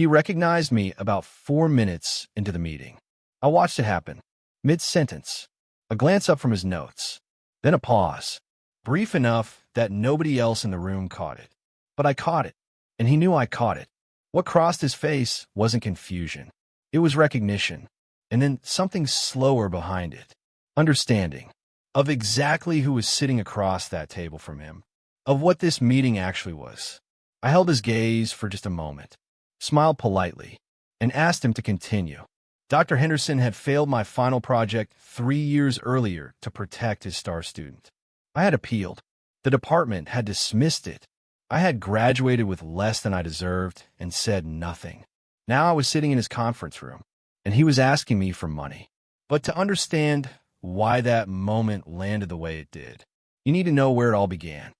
He recognized me about 4 minutes into the meeting. I watched it happen. Mid-sentence, a glance up from his notes, then a pause, brief enough that nobody else in the room caught it. But I caught it, and he knew I caught it. What crossed his face wasn't confusion. It was recognition, and then something slower behind it. Understanding of exactly who was sitting across that table from him, of what this meeting actually was. I held his gaze for just a moment, smiled politely, and asked him to continue. Dr. Henderson had failed my final project 3 years earlier to protect his star student. I had appealed. The department had dismissed it. I had graduated with less than I deserved and said nothing. Now I was sitting in his conference room, and he was asking me for money. But to understand why that moment landed the way it did, you need to know where it all began.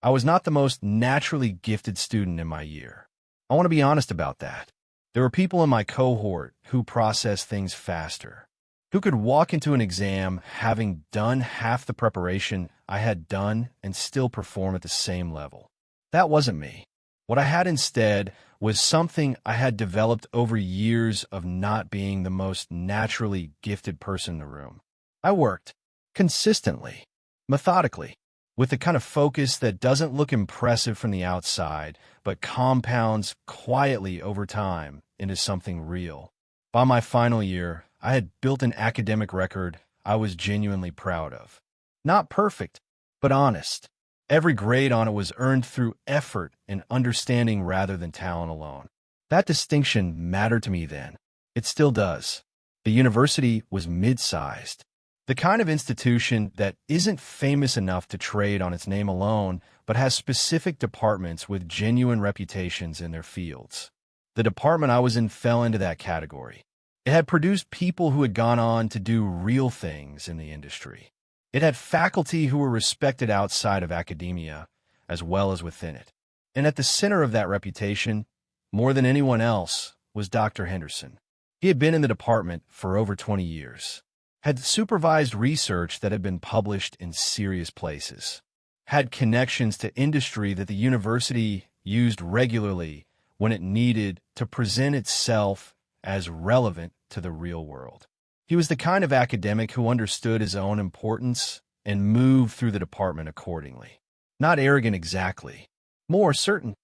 I was not the most naturally gifted student in my year. I want to be honest about that. There were people in my cohort who processed things faster, who could walk into an exam having done half the preparation I had done and still perform at the same level. That wasn't me. What I had instead was something I had developed over years of not being the most naturally gifted person in the room. I worked consistently, methodically, with the kind of focus that doesn't look impressive from the outside, but compounds quietly over time into something real. By my final year, I had built an academic record I was genuinely proud of. Not perfect, but honest. Every grade on it was earned through effort and understanding rather than talent alone. That distinction mattered to me then. It still does. The university was mid-sized. The kind of institution that isn't famous enough to trade on its name alone, but has specific departments with genuine reputations in their fields. The department I was in fell into that category. It had produced people who had gone on to do real things in the industry. It had faculty who were respected outside of academia, as well as within it. And at the center of that reputation, more than anyone else, was Dr. Henderson. He had been in the department for over 20 years. Had supervised research that had been published in serious places, had connections to industry that the university used regularly when it needed to present itself as relevant to the real world. He was the kind of academic who understood his own importance and moved through the department accordingly. Not arrogant exactly, more certain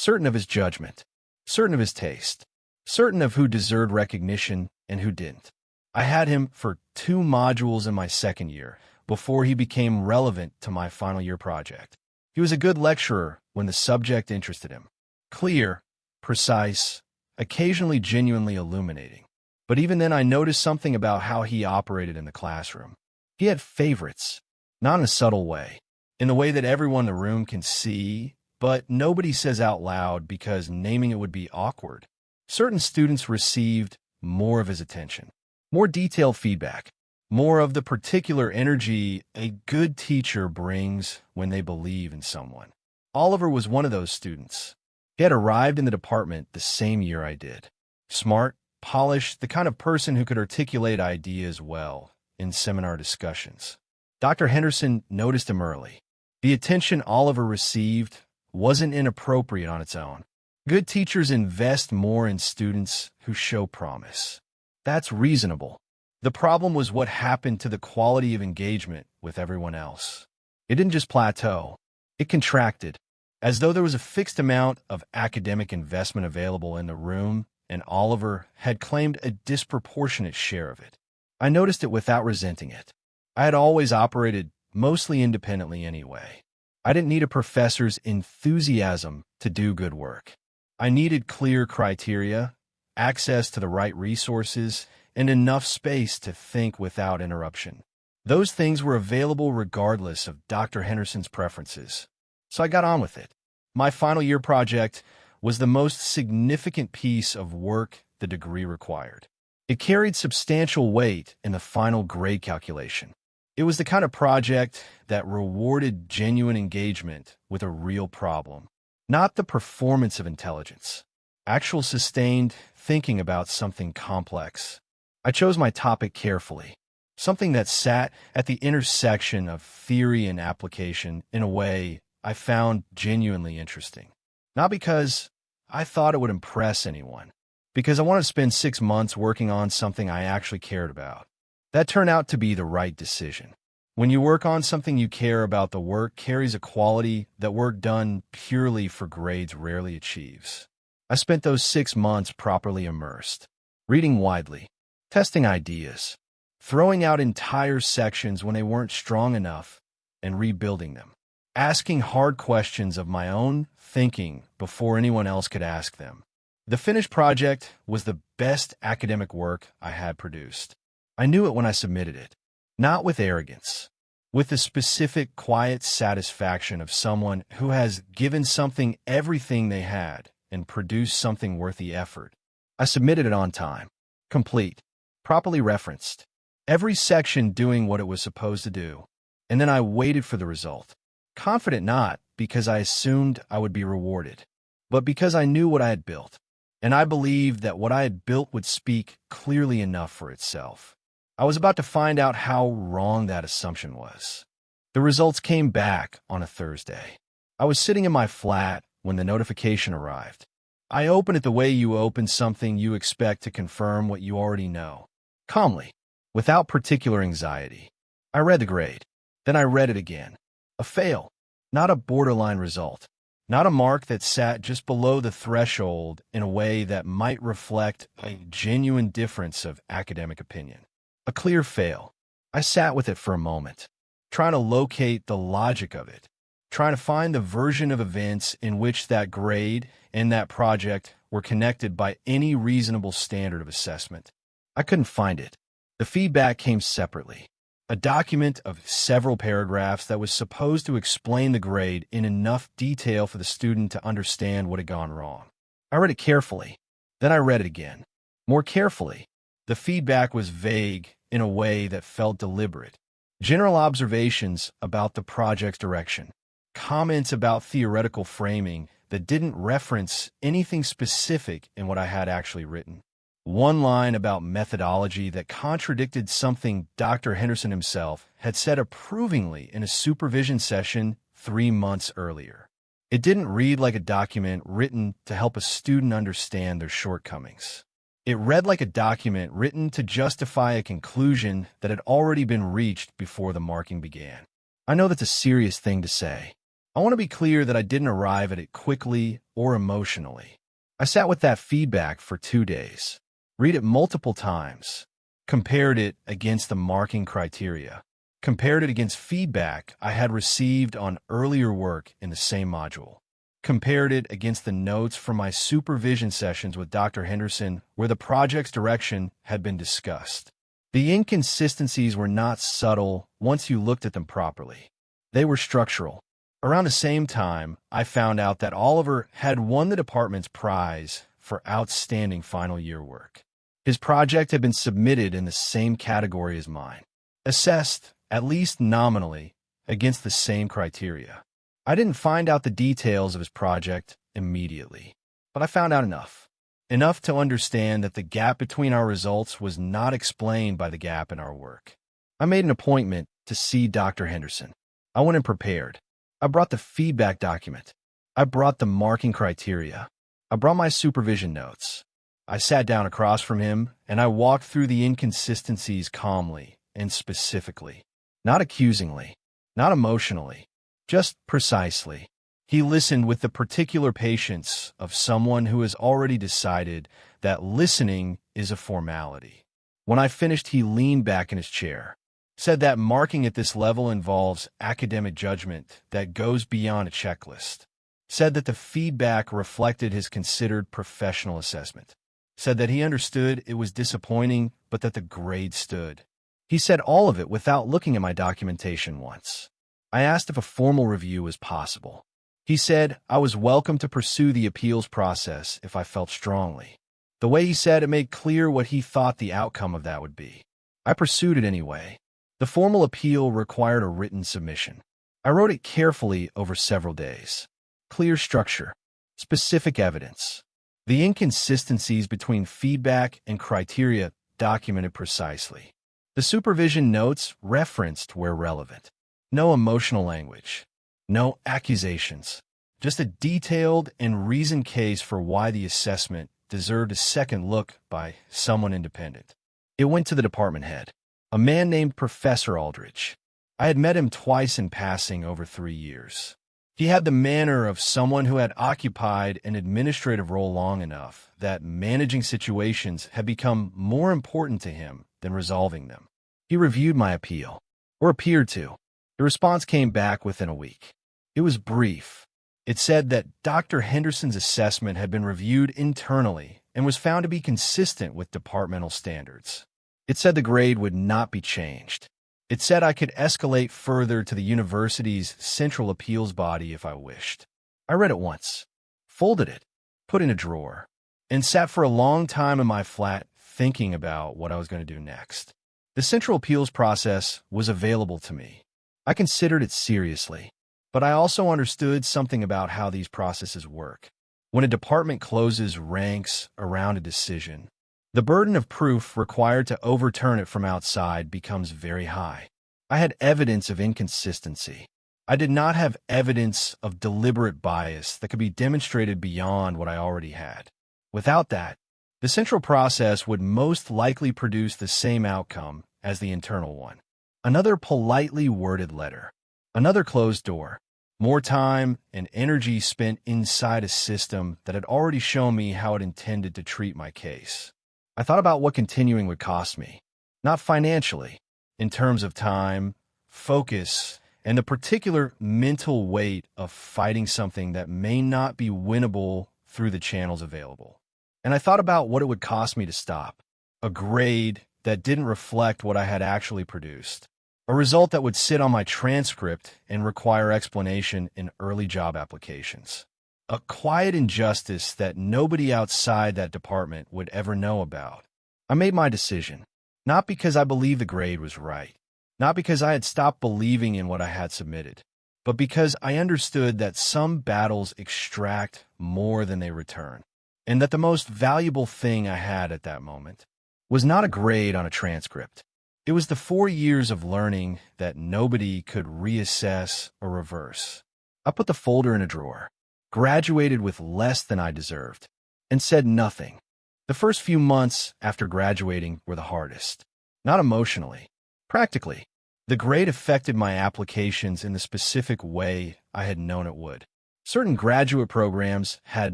of his judgment, certain of his taste, certain of who deserved recognition and who didn't. I had him for 2 modules in my second year before he became relevant to my final year project. He was a good lecturer when the subject interested him. Clear, precise, occasionally genuinely illuminating. But even then I noticed something about how he operated in the classroom. He had favorites, not in a subtle way, in the way that everyone in the room can see, but nobody says out loud because naming it would be awkward. Certain students received more of his attention. More detailed feedback, more of the particular energy a good teacher brings when they believe in someone. Oliver was one of those students. He had arrived in the department the same year I did. Smart, polished, the kind of person who could articulate ideas well in seminar discussions. Dr. Henderson noticed him early. The attention Oliver received wasn't inappropriate on its own. Good teachers invest more in students who show promise. That's reasonable. The problem was what happened to the quality of engagement with everyone else. It didn't just plateau. It contracted, as though there was a fixed amount of academic investment available in the room, and Oliver had claimed a disproportionate share of it. I noticed it without resenting it. I had always operated mostly independently anyway. I didn't need a professor's enthusiasm to do good work. I needed clear criteria, access to the right resources, and enough space to think without interruption. Those things were available regardless of Dr. Henderson's preferences. So I got on with it. My final year project was the most significant piece of work the degree required. It carried substantial weight in the final grade calculation. It was the kind of project that rewarded genuine engagement with a real problem, not the performance of intelligence. Actual sustained thinking about something complex. I chose my topic carefully, something that sat at the intersection of theory and application in a way I found genuinely interesting. Not because I thought it would impress anyone, because I wanted to spend 6 months working on something I actually cared about. That turned out to be the right decision. When you work on something you care about, the work carries a quality that work done purely for grades rarely achieves. I spent those 6 months properly immersed, reading widely, testing ideas, throwing out entire sections when they weren't strong enough, and rebuilding them, asking hard questions of my own thinking before anyone else could ask them. The finished project was the best academic work I had produced. I knew it when I submitted it, not with arrogance, with the specific, quiet satisfaction of someone who has given something everything they had and produced something worth the effort. I submitted it on time, complete, properly referenced, every section doing what it was supposed to do, and then I waited for the result, confident not because I assumed I would be rewarded, but because I knew what I had built, and I believed that what I had built would speak clearly enough for itself. I was about to find out how wrong that assumption was. The results came back on a Thursday. I was sitting in my flat when the notification arrived. I opened it the way you open something you expect to confirm what you already know, calmly, without particular anxiety. I read the grade. Then I read it again. A fail, not a borderline result, not a mark that sat just below the threshold in a way that might reflect a genuine difference of academic opinion. A clear fail. I sat with it for a moment, trying to locate the logic of it, trying to find the version of events in which that grade and that project were connected by any reasonable standard of assessment. I couldn't find it. The feedback came separately. A document of several paragraphs that was supposed to explain the grade in enough detail for the student to understand what had gone wrong. I read it carefully. Then I read it again, more carefully. The feedback was vague in a way that felt deliberate. General observations about the project's direction, comments about theoretical framing that didn't reference anything specific in what I had actually written. One line about methodology that contradicted something Dr. Henderson himself had said approvingly in a supervision session 3 months earlier. It didn't read like a document written to help a student understand their shortcomings. It read like a document written to justify a conclusion that had already been reached before the marking began. I know that's a serious thing to say. I want to be clear that I didn't arrive at it quickly or emotionally. I sat with that feedback for 2 days, read it multiple times, compared it against the marking criteria, compared it against feedback I had received on earlier work in the same module, compared it against the notes from my supervision sessions with Dr. Henderson where the project's direction had been discussed. The inconsistencies were not subtle once you looked at them properly. They were structural. Around the same time, I found out that Oliver had won the department's prize for outstanding final year work. His project had been submitted in the same category as mine, assessed, at least nominally, against the same criteria. I didn't find out the details of his project immediately, but I found out enough to understand that the gap between our results was not explained by the gap in our work. I made an appointment to see Dr. Henderson. I went in prepared. I brought the feedback document. I brought the marking criteria. I brought my supervision notes. I sat down across from him, and I walked through the inconsistencies calmly and specifically, not accusingly, not emotionally, just precisely. He listened with the particular patience of someone who has already decided that listening is a formality. When I finished, he leaned back in his chair, said that marking at this level involves academic judgment that goes beyond a checklist, said that the feedback reflected his considered professional assessment, said that he understood it was disappointing but that the grade stood. He said all of it without looking at my documentation once. I asked if a formal review was possible. He said I was welcome to pursue the appeals process if I felt strongly. The way he said it made clear what he thought the outcome of that would be. I pursued it anyway. The formal appeal required a written submission. I wrote it carefully over several days. Clear structure, specific evidence. The inconsistencies between feedback and criteria documented precisely. The supervision notes referenced where relevant. No emotional language, no accusations, just a detailed and reasoned case for why the assessment deserved a second look by someone independent. It went to the department head, a man named Professor Aldrich. I had met him twice in passing over 3 years. He had the manner of someone who had occupied an administrative role long enough that managing situations had become more important to him than resolving them. He reviewed my appeal, or appeared to. The response came back within a week. It was brief. It said that Dr. Henderson's assessment had been reviewed internally and was found to be consistent with departmental standards. It said the grade would not be changed. It said I could escalate further to the university's central appeals body if I wished. I read it once, folded it, put it in a drawer, and sat for a long time in my flat thinking about what I was going to do next. The central appeals process was available to me. I considered it seriously, but I also understood something about how these processes work. When a department closes ranks around a decision, the burden of proof required to overturn it from outside becomes very high. I had evidence of inconsistency. I did not have evidence of deliberate bias that could be demonstrated beyond what I already had. Without that, the central process would most likely produce the same outcome as the internal one. Another politely worded letter. Another closed door. More time and energy spent inside a system that had already shown me how it intended to treat my case. I thought about what continuing would cost me, not financially, in terms of time, focus, and the particular mental weight of fighting something that may not be winnable through the channels available. And I thought about what it would cost me to stop, a grade that didn't reflect what I had actually produced, a result that would sit on my transcript and require explanation in early job applications. A quiet injustice that nobody outside that department would ever know about. I made my decision, not because I believed the grade was right, not because I had stopped believing in what I had submitted, but because I understood that some battles extract more than they return, and that the most valuable thing I had at that moment was not a grade on a transcript. It was the 4 years of learning that nobody could reassess or reverse. I put the folder in a drawer, graduated with less than I deserved, and said nothing. The first few months after graduating were the hardest. Not emotionally, practically. The grade affected my applications in the specific way I had known it would. Certain graduate programs had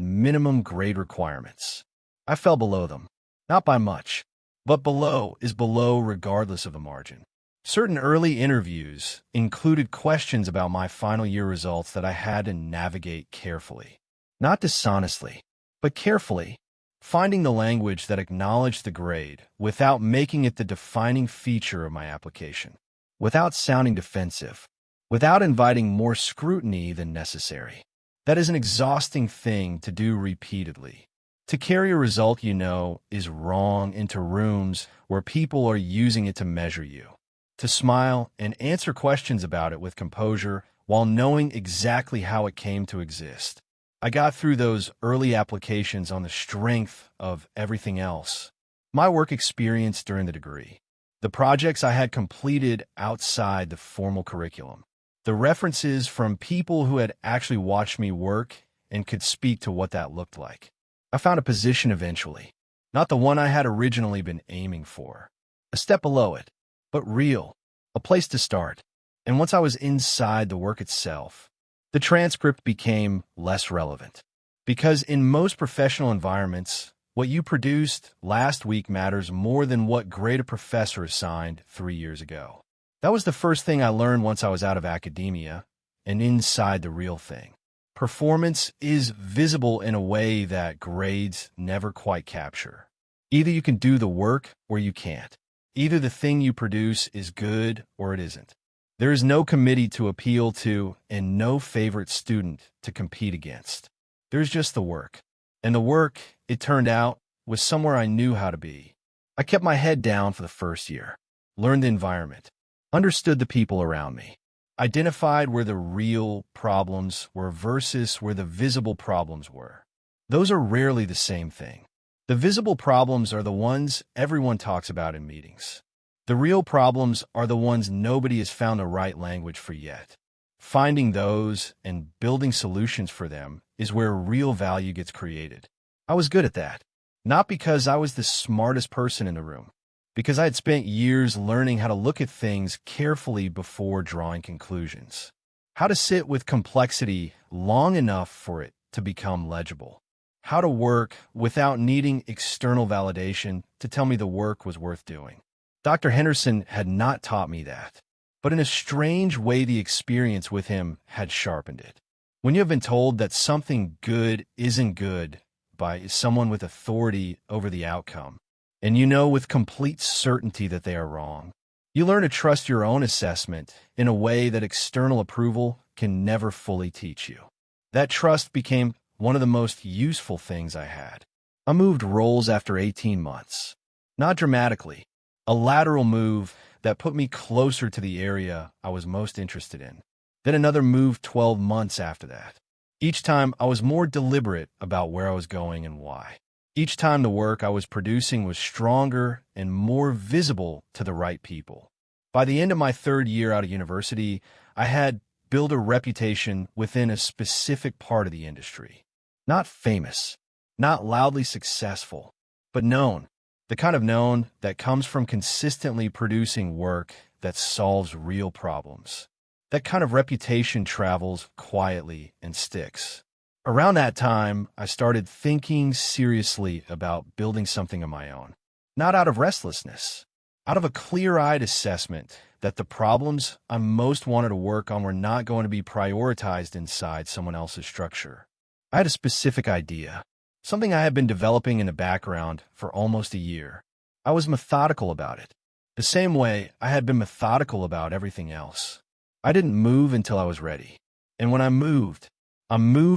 minimum grade requirements. I fell below them, not by much, but below is below regardless of the margin. Certain early interviews included questions about my final year results that I had to navigate carefully. Not dishonestly, but carefully, finding the language that acknowledged the grade without making it the defining feature of my application, without sounding defensive, without inviting more scrutiny than necessary. That is an exhausting thing to do repeatedly. To carry a result you know is wrong into rooms where people are using it to measure you. To smile and answer questions about it with composure while knowing exactly how it came to exist. I got through those early applications on the strength of everything else. My work experience during the degree, the projects I had completed outside the formal curriculum, the references from people who had actually watched me work and could speak to what that looked like. I found a position eventually, not the one I had originally been aiming for. A step below it, but real, a place to start. And once I was inside the work itself, the transcript became less relevant. Because in most professional environments, what you produced last week matters more than what grade a professor assigned 3 years ago. That was the first thing I learned once I was out of academia and inside the real thing. Performance is visible in a way that grades never quite capture. Either you can do the work or you can't. Either the thing you produce is good or it isn't. There is no committee to appeal to and no favorite student to compete against. There's just the work. And the work, it turned out, was somewhere I knew how to be. I kept my head down for the first year, learned the environment, understood the people around me, identified where the real problems were versus where the visible problems were. Those are rarely the same thing. The visible problems are the ones everyone talks about in meetings. The real problems are the ones nobody has found the right language for yet. Finding those and building solutions for them is where real value gets created. I was good at that. Not because I was the smartest person in the room, because I had spent years learning how to look at things carefully before drawing conclusions, how to sit with complexity long enough for it to become legible, how to work without needing external validation to tell me the work was worth doing. Dr. Henderson had not taught me that, but in a strange way the experience with him had sharpened it. When you have been told that something good isn't good by someone with authority over the outcome, and you know with complete certainty that they are wrong, you learn to trust your own assessment in a way that external approval can never fully teach you. That trust became one of the most useful things I had. I moved roles after 18 months. Not dramatically, a lateral move that put me closer to the area I was most interested in. Then another move 12 months after that. Each time I was more deliberate about where I was going and why. Each time the work I was producing was stronger and more visible to the right people. By the end of my third year out of university, I had built a reputation within a specific part of the industry. Not famous, not loudly successful, but known. The kind of known that comes from consistently producing work that solves real problems. That kind of reputation travels quietly and sticks. Around that time, I started thinking seriously about building something of my own. Not out of restlessness, out of a clear-eyed assessment that the problems I most wanted to work on were not going to be prioritized inside someone else's structure. I had a specific idea, something I had been developing in the background for almost a year. I was methodical about it, the same way I had been methodical about everything else. I didn't move until I was ready. And when I moved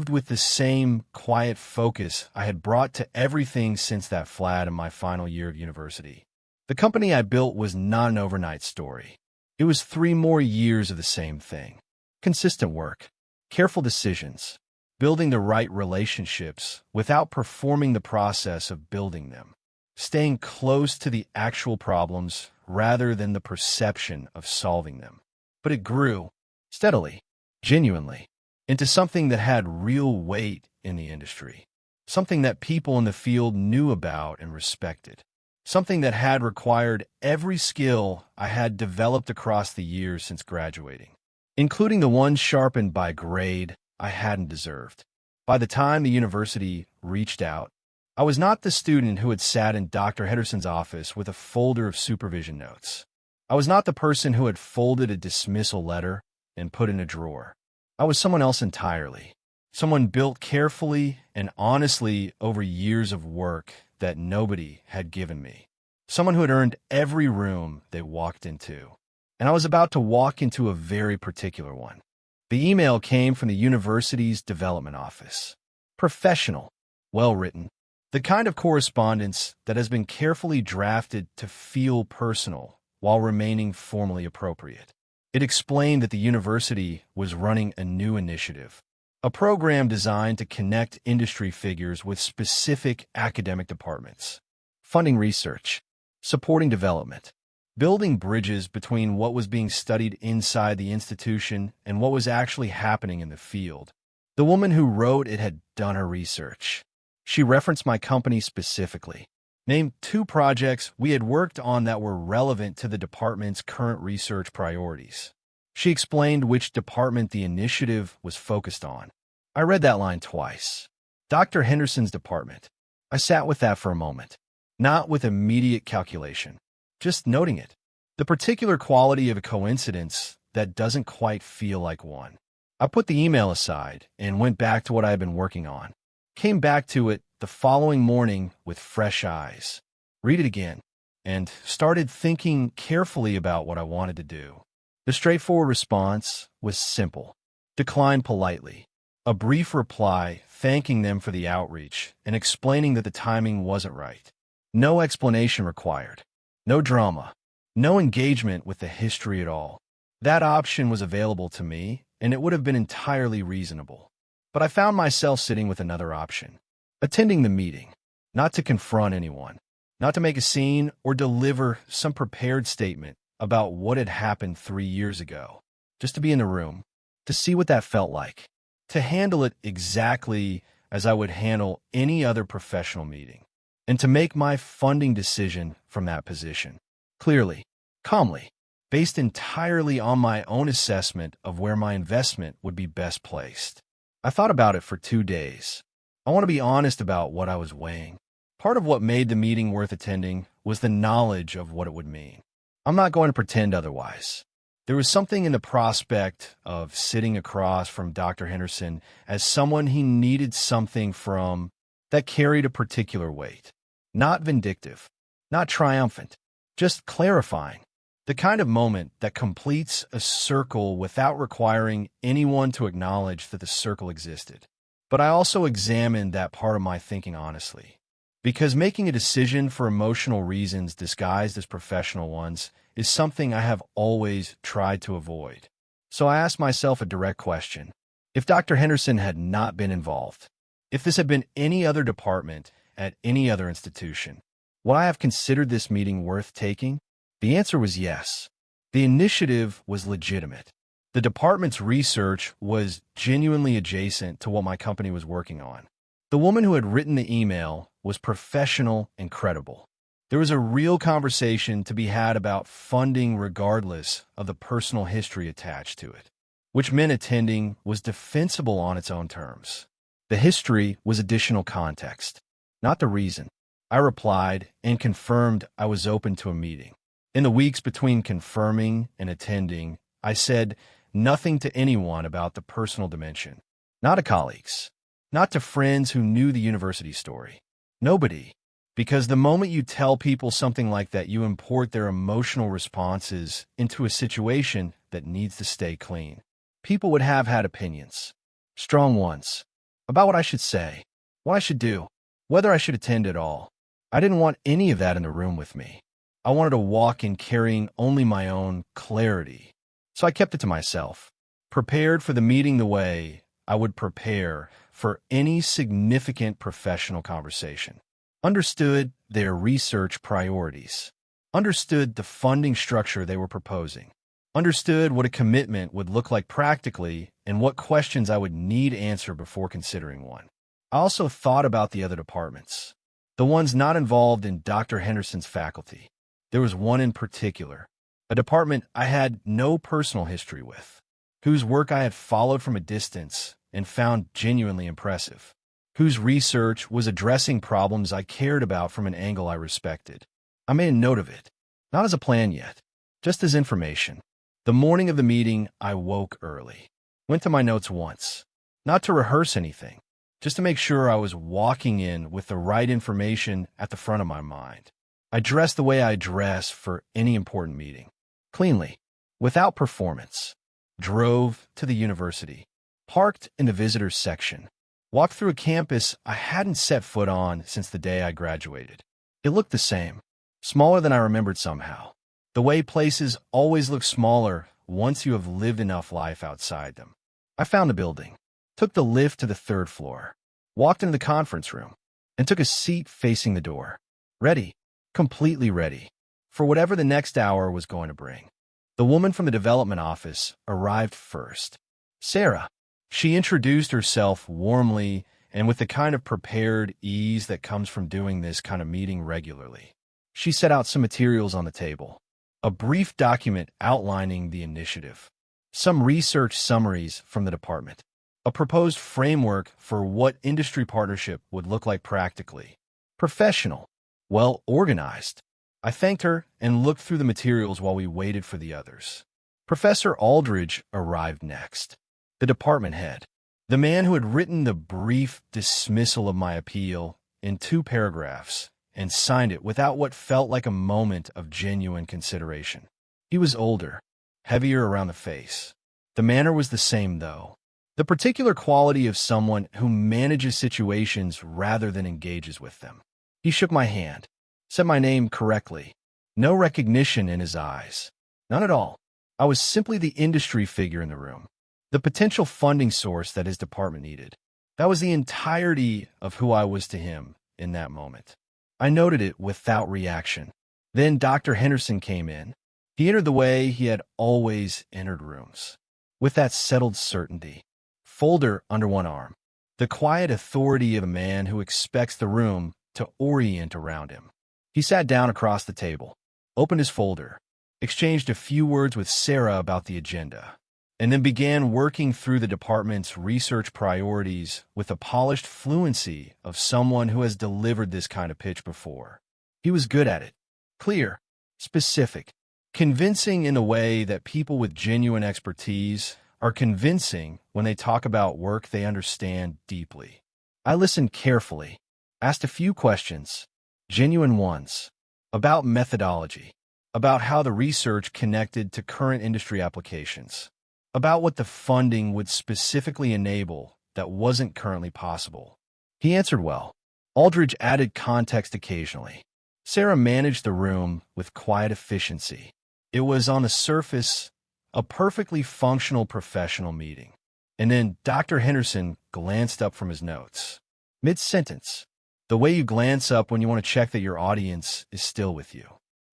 with the same quiet focus I had brought to everything since that flat in my final year of university. The company I built was not an overnight story. It was 3 more years of the same thing. Consistent work, careful decisions, building the right relationships without performing the process of building them, staying close to the actual problems rather than the perception of solving them. But it grew, steadily, genuinely, into something that had real weight in the industry, something that people in the field knew about and respected, something that had required every skill I had developed across the years since graduating, including the ones sharpened by grade I hadn't deserved. By the time the university reached out, I was not the student who had sat in Dr. Henderson's office with a folder of supervision notes. I was not the person who had folded a dismissal letter and put in a drawer. I was someone else entirely, someone built carefully and honestly over years of work that nobody had given me, someone who had earned every room they walked into. And I was about to walk into a very particular one. The email came from the university's development office. Professional, well-written, the kind of correspondence that has been carefully drafted to feel personal while remaining formally appropriate. It explained that the university was running a new initiative, a program designed to connect industry figures with specific academic departments, funding research, supporting development, building bridges between what was being studied inside the institution and what was actually happening in the field. The woman who wrote it had done her research. She referenced my company specifically, named 2 projects we had worked on that were relevant to the department's current research priorities. She explained which department the initiative was focused on. I read that line twice. Dr. Henderson's department. I sat with that for a moment, not with immediate calculation, just noting it. The particular quality of a coincidence that doesn't quite feel like one. I put the email aside and went back to what I had been working on. Came back to it the following morning with fresh eyes. Read it again, and started thinking carefully about what I wanted to do. The straightforward response was simple. Decline politely. A brief reply thanking them for the outreach and explaining that the timing wasn't right. No explanation required. No drama. No engagement with the history at all. That option was available to me, and it would have been entirely reasonable. But I found myself sitting with another option. Attending the meeting, not to confront anyone, not to make a scene or deliver some prepared statement about what had happened 3 years ago, just to be in the room, to see what that felt like, to handle it exactly as I would handle any other professional meeting. and to make my funding decision from that position. Clearly, calmly, based entirely on my own assessment of where my investment would be best placed. I thought about it for 2 days. I want to be honest about what I was weighing. Part of what made the meeting worth attending was the knowledge of what it would mean. I'm not going to pretend otherwise. There was something in the prospect of sitting across from Dr. Henderson as someone he needed something from that carried a particular weight. Not vindictive, not triumphant, just clarifying. The kind of moment that completes a circle without requiring anyone to acknowledge that the circle existed. But I also examined that part of my thinking honestly. Because making a decision for emotional reasons disguised as professional ones is something I have always tried to avoid. So I asked myself a direct question. If Dr. Henderson had not been involved, if this had been any other department at any other institution, would I have considered this meeting worth taking? The answer was yes. The initiative was legitimate. The department's research was genuinely adjacent to what my company was working on. The woman who had written the email was professional and credible. There was a real conversation to be had about funding regardless of the personal history attached to it, which meant attending was defensible on its own terms. The history was additional context, not the reason. I replied and confirmed I was open to a meeting. In the weeks between confirming and attending, I said nothing to anyone about the personal dimension. Not to colleagues, not to friends who knew the university story. Nobody. Because the moment you tell people something like that, you import their emotional responses into a situation that needs to stay clean. People would have had opinions, strong ones, about what I should say, what I should do, whether I should attend at all. I didn't want any of that in the room with me. I wanted to walk in carrying only my own clarity. So I kept it to myself, prepared for the meeting the way I would prepare for any significant professional conversation. Understood their research priorities, understood the funding structure they were proposing, understood what a commitment would look like practically and what questions I would need answer before considering one. I also thought about the other departments, the ones not involved in Dr. Henderson's faculty. There was one in particular, a department I had no personal history with, whose work I had followed from a distance and found genuinely impressive, whose research was addressing problems I cared about from an angle I respected. I made a note of it, not as a plan yet, just as information. The morning of the meeting, I woke early, went to my notes once, not to rehearse anything, just to make sure I was walking in with the right information at the front of my mind. I dressed the way I dress for any important meeting, cleanly, without performance, drove to the university, parked in the visitors section, walked through a campus I hadn't set foot on since the day I graduated. It looked the same, smaller than I remembered somehow. The way places always look smaller once you have lived enough life outside them. I found the building, took the lift to the 3rd floor, walked into the conference room, and took a seat facing the door. Ready, completely ready, for whatever the next hour was going to bring. The woman from the development office arrived first. Sarah. She introduced herself warmly and with the kind of prepared ease that comes from doing this kind of meeting regularly. She set out some materials on the table, a brief document outlining the initiative, some research summaries from the department, a proposed framework for what industry partnership would look like practically. Professional, well organized. I thanked her and looked through the materials while we waited for the others. Professor Aldridge arrived next. The department head, the man who had written the brief dismissal of my appeal in 2 paragraphs and signed it without what felt like a moment of genuine consideration. He was older, heavier around the face. The manner was the same, though. The particular quality of someone who manages situations rather than engages with them. He shook my hand, said my name correctly. No recognition in his eyes. None at all. I was simply the industry figure in the room. The potential funding source that his department needed. That was the entirety of who I was to him in that moment. I noted it without reaction. Then Dr. Henderson came in. He entered the way he had always entered rooms, with that settled certainty. Folder under one arm. The quiet authority of a man who expects the room to orient around him. He sat down across the table, opened his folder, exchanged a few words with Sarah about the agenda, and then began working through the department's research priorities with the polished fluency of someone who has delivered this kind of pitch before. He was good at it. Clear, specific, convincing in a way that people with genuine expertise are convincing when they talk about work they understand deeply. I listened carefully, asked a few questions, genuine ones, about methodology, about how the research connected to current industry applications, about what the funding would specifically enable that wasn't currently possible. He answered well. Aldridge added context occasionally. Sarah managed the room with quiet efficiency. It was, on the surface, a perfectly functional professional meeting. And then Dr. Henderson glanced up from his notes. Mid-sentence, the way you glance up when you want to check that your audience is still with you.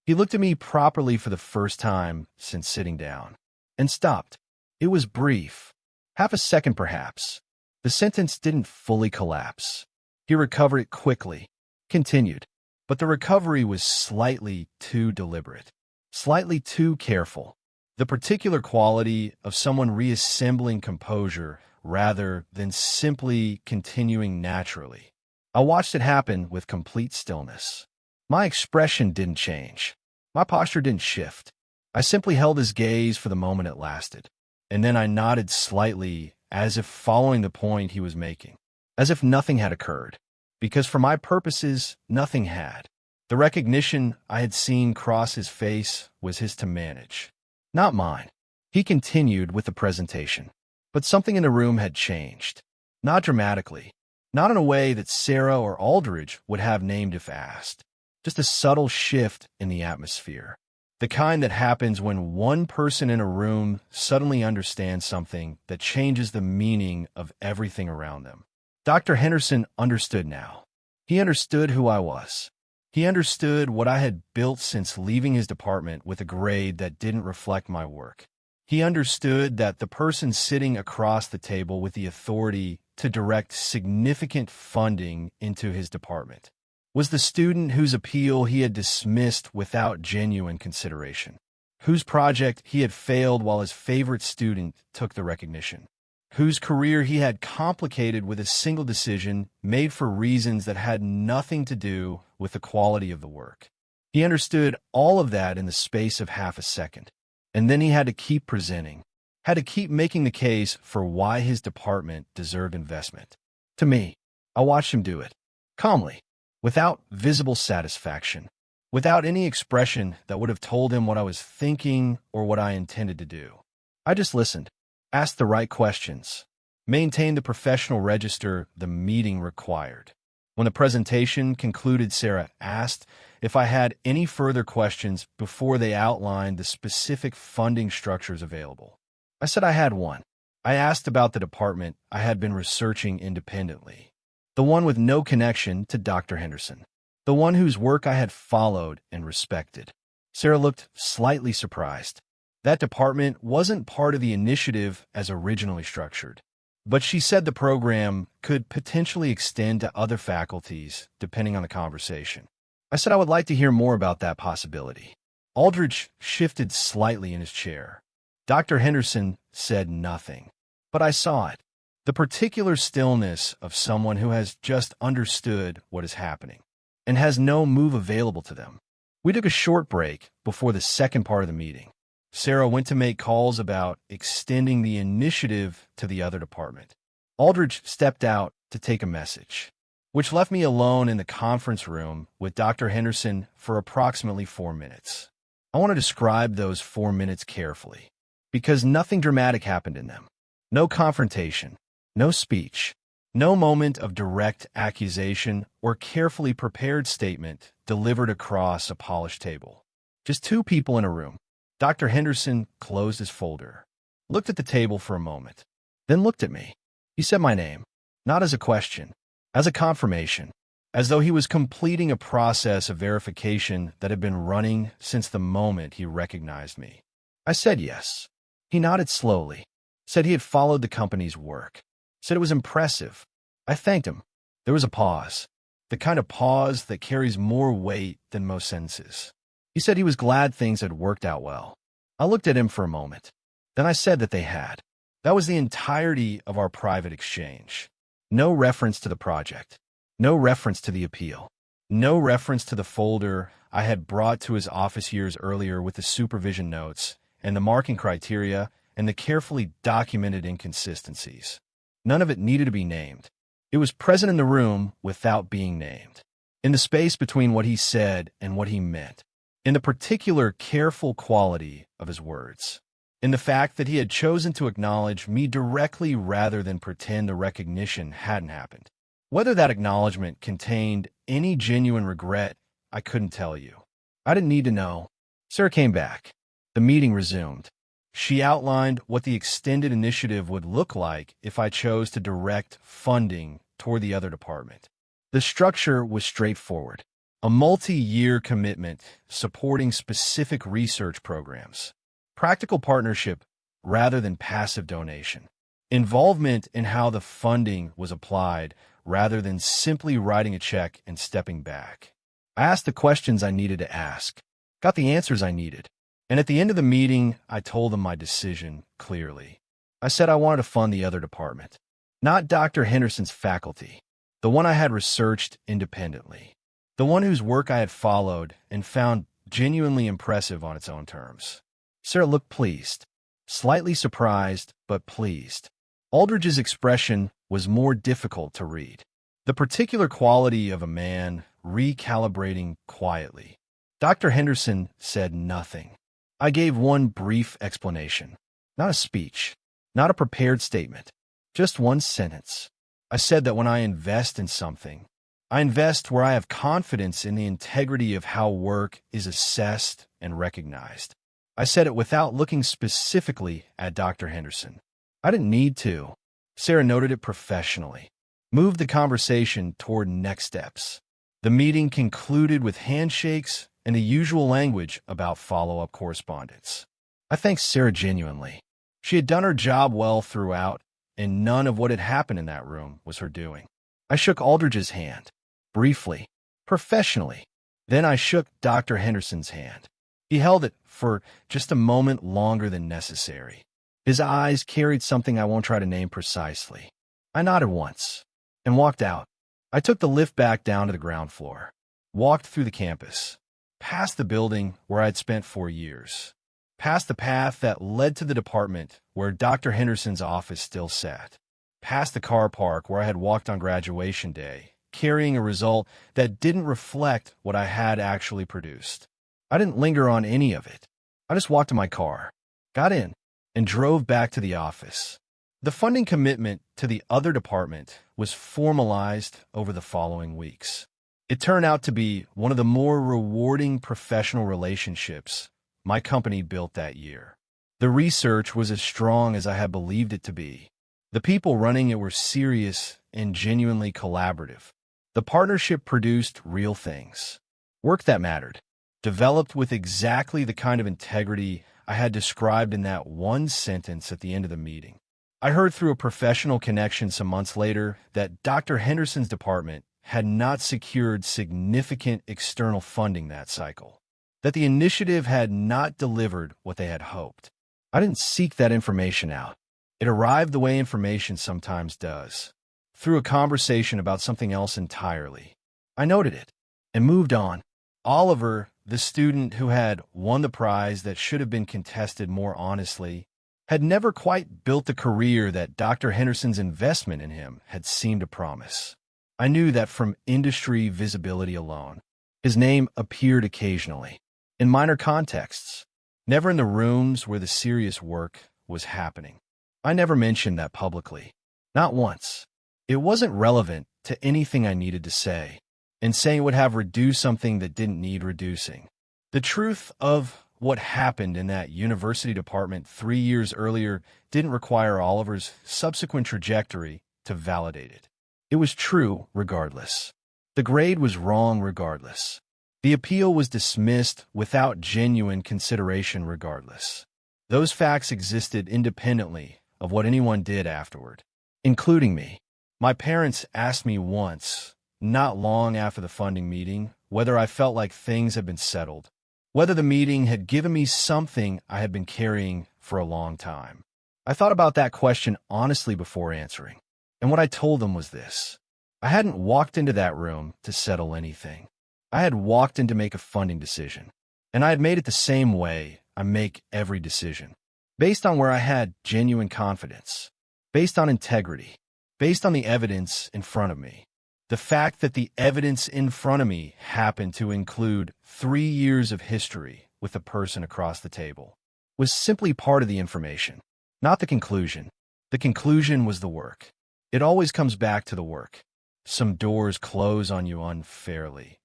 He looked at me properly for the first time since sitting down, and stopped. It was brief, half a second perhaps. The sentence didn't fully collapse. He recovered it quickly, continued, but the recovery was slightly too deliberate, slightly too careful. The particular quality of someone reassembling composure rather than simply continuing naturally. I watched it happen with complete stillness. My expression didn't change. My posture didn't shift. I simply held his gaze for the moment it lasted, and then I nodded slightly as if following the point he was making, as if nothing had occurred, because for my purposes, nothing had. The recognition I had seen cross his face was his to manage, not mine. He continued with the presentation, but something in the room had changed, not dramatically, not in a way that Sarah or Aldridge would have named if asked, just a subtle shift in the atmosphere, the kind that happens when one person in a room suddenly understands something that changes the meaning of everything around them. Dr. Henderson understood now. He understood who I was. He understood what I had built since leaving his department with a grade that didn't reflect my work. He understood that the person sitting across the table with the authority to direct significant funding into his department was the student whose appeal he had dismissed without genuine consideration, whose project he had failed while his favorite student took the recognition, whose career he had complicated with a single decision made for reasons that had nothing to do with the quality of the work. He understood all of that in the space of half a second, and then he had to keep presenting, had to keep making the case for why his department deserved investment. To me, I watched him do it, calmly, without visible satisfaction, without any expression that would have told him what I was thinking or what I intended to do. I just listened, asked the right questions, maintained the professional register the meeting required. When the presentation concluded, Sarah asked if I had any further questions before they outlined the specific funding structures available. I said I had one. I asked about the department I had been researching independently, the one with no connection to Dr. Henderson, the one whose work I had followed and respected. Sarah looked slightly surprised. That department wasn't part of the initiative as originally structured, but she said the program could potentially extend to other faculties depending on the conversation. I said I would like to hear more about that possibility. Aldridge shifted slightly in his chair. Dr. Henderson said nothing, but I saw it. The particular stillness of someone who has just understood what is happening and has no move available to them. We took a short break before the second part of the meeting. Sarah went to make calls about extending the initiative to the other department. Aldridge stepped out to take a message, which left me alone in the conference room with Dr. Henderson for approximately 4 minutes. I want to describe those 4 minutes carefully, because nothing dramatic happened in them. No confrontation, no speech, no moment of direct accusation or carefully prepared statement delivered across a polished table. Just two people in a room. Dr. Henderson closed his folder, looked at the table for a moment, then looked at me. He said my name, not as a question, as a confirmation, as though he was completing a process of verification that had been running since the moment he recognized me. I said yes. He nodded slowly, said he had followed the company's work, said it was impressive. I thanked him. There was a pause. The kind of pause that carries more weight than most sentences. He said he was glad things had worked out well. I looked at him for a moment. Then I said that they had. That was the entirety of our private exchange. No reference to the project. No reference to the appeal. No reference to the folder I had brought to his office years earlier with the supervision notes and the marking criteria and the carefully documented inconsistencies. None of it needed to be named. It was present in the room without being named. In the space between what he said and what he meant. In the particular careful quality of his words. In the fact that he had chosen to acknowledge me directly rather than pretend the recognition hadn't happened. Whether that acknowledgement contained any genuine regret, I couldn't tell you. I didn't need to know. Sarah came back. The meeting resumed. She outlined what the extended initiative would look like if I chose to direct funding toward the other department. The structure was straightforward. A multi-year commitment supporting specific research programs. Practical partnership rather than passive donation. Involvement in how the funding was applied rather than simply writing a check and stepping back. I asked the questions I needed to ask, got the answers I needed, and at the end of the meeting, I told them my decision clearly. I said I wanted to fund the other department, not Dr. Henderson's faculty, the one I had researched independently, the one whose work I had followed and found genuinely impressive on its own terms. Sarah looked pleased, slightly surprised, but pleased. Aldridge's expression was more difficult to read. The particular quality of a man recalibrating quietly. Dr. Henderson said nothing. I gave one brief explanation. Not a speech, not a prepared statement, just one sentence. I said that when I invest in something, I invest where I have confidence in the integrity of how work is assessed and recognized. I said it without looking specifically at Dr. Henderson. I didn't need to. Sarah noted it professionally, moved the conversation toward next steps. The meeting concluded with handshakes and the usual language about follow-up correspondence. I thanked Sarah genuinely. She had done her job well throughout, and none of what had happened in that room was her doing. I shook Aldridge's hand, briefly, professionally. Then I shook Dr. Henderson's hand. He held it for just a moment longer than necessary. His eyes carried something I won't try to name precisely. I nodded once and walked out. I took the lift back down to the ground floor, walked through the campus, past the building where I'd spent 4 years, past the path that led to the department where Dr. Henderson's office still sat, past the car park where I had walked on graduation day, carrying a result that didn't reflect what I had actually produced. I didn't linger on any of it. I just walked to my car, got in, and drove back to the office. The funding commitment to the other department was formalized over the following weeks. It turned out to be one of the more rewarding professional relationships my company built that year. The research was as strong as I had believed it to be. The people running it were serious and genuinely collaborative. The partnership produced real things. Work that mattered, developed with exactly the kind of integrity I had described in that one sentence at the end of the meeting. I heard through a professional connection some months later that Dr. Henderson's department had not secured significant external funding that cycle, that the initiative had not delivered what they had hoped. I didn't seek that information out. It arrived the way information sometimes does, through a conversation about something else entirely. I noted it and moved on. Oliver, the student who had won the prize that should have been contested more honestly, had never quite built the career that Dr. Henderson's investment in him had seemed to promise. I knew that from industry visibility alone. His name appeared occasionally, in minor contexts, never in the rooms where the serious work was happening. I never mentioned that publicly, not once. It wasn't relevant to anything I needed to say, and saying it would have reduced something that didn't need reducing. The truth of what happened in that university department 3 years earlier didn't require Oliver's subsequent trajectory to validate it. It was true regardless. The grade was wrong regardless. The appeal was dismissed without genuine consideration regardless. Those facts existed independently of what anyone did afterward, including me. My parents asked me once, not long after the funding meeting, whether I felt like things had been settled, whether the meeting had given me something I had been carrying for a long time. I thought about that question honestly before answering, and what I told them was this. I hadn't walked into that room to settle anything. I had walked in to make a funding decision, and I had made it the same way I make every decision, based on where I had genuine confidence, based on integrity, based on the evidence in front of me. The fact that the evidence in front of me happened to include 3 years of history with the person across the table was simply part of the information, not the conclusion. The conclusion was the work. It always comes back to the work. Some doors close on you unfairly,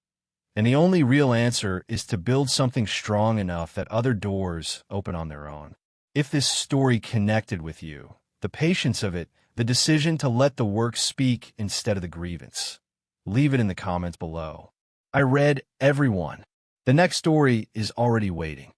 and the only real answer is to build something strong enough that other doors open on their own. If this story connected with you, the patience of it, the decision to let the work speak instead of the grievance, leave it in the comments below. I read every one. The next story is already waiting.